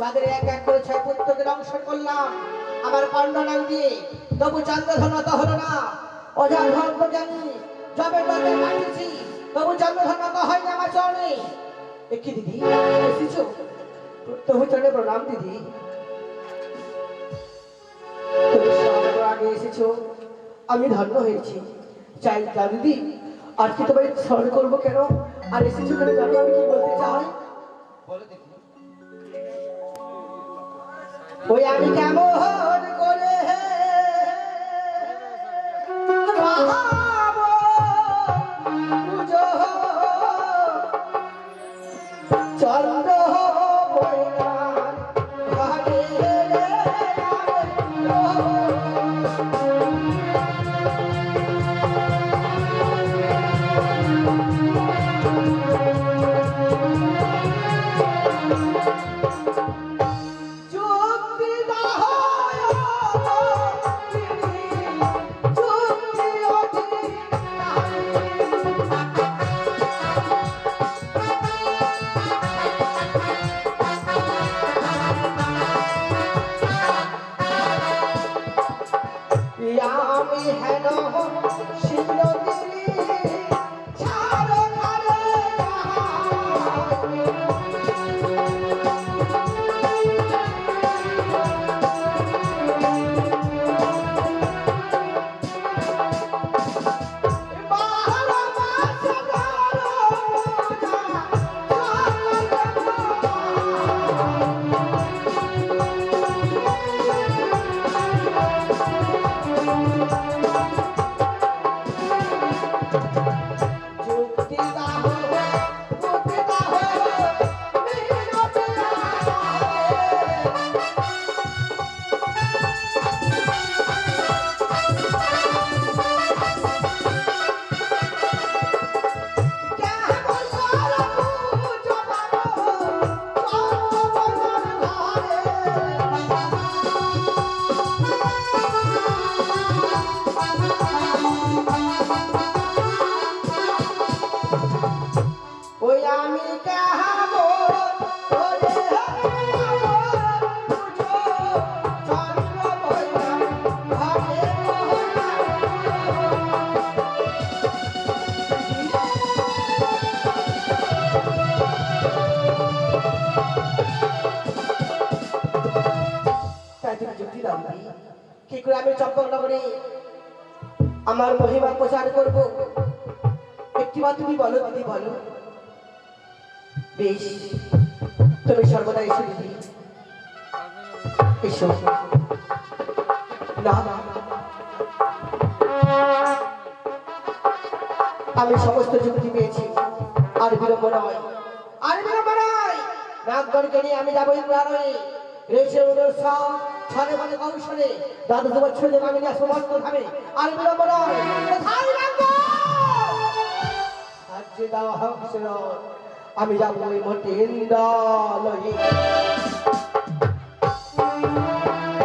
যাদের এক এক করে 6 পুত্রকে দংশন করলাম আমার পাণ্ডনাং দিয়ে, তবু চন্দ্রধনতা হলো না। অজান ভক্ত জানি যাবে তাদের মাটিছি, তবু চন্দ্রধনতা হয়নি আমার চরণে। কি দিদি এসেছো? তবু চরণে প্রণাম দিদি। তুমি সবার আগে এসেছো, আমি ধন্য হয়েছি। চাই তা দিদি, আর কি তোমায় স্মরণ করবো কেন, আর এসেছো কেন জানো আমি কি বলতে চাই? বলো দেখি। ওই আমি কেমন করে পাবো পুজো চন্দ্র বৈরার ঘরে আমি হেন শিলদিরি ছাড়ো ছাড়ো ওই আমি কেমন করে পুজো চন্দ্র বৈরার ঘরে তাই তুমি যুক্তি দাও দিদি, কি করে আমি চম্পকনগরে আমার মহিমা প্রচার করব? একটিবার তুমি বলো দিদি, বলো। বেশ, তুমি সর্বদা এসো দিদি, এসো। না, আমি সমস্ত যুক্তি পেয়েছি, আর বিলম্ব নয়, আর বিলম্ব নয়। নাগগণকে নিয়ে আমি যাবো ইন্দ্রালয়ে, রেশে উদর্শা ছড়ে বলে কৌশলে দ্বাদশ বছরে আমি নিয়ে আসবো মন্ত্রধামে, আর বিলম্ব নয়। কোথায় নাগগণ? আজকে দাও হংসের, আমি যাবো ওই মঠে ইন্দ্রালয়ে।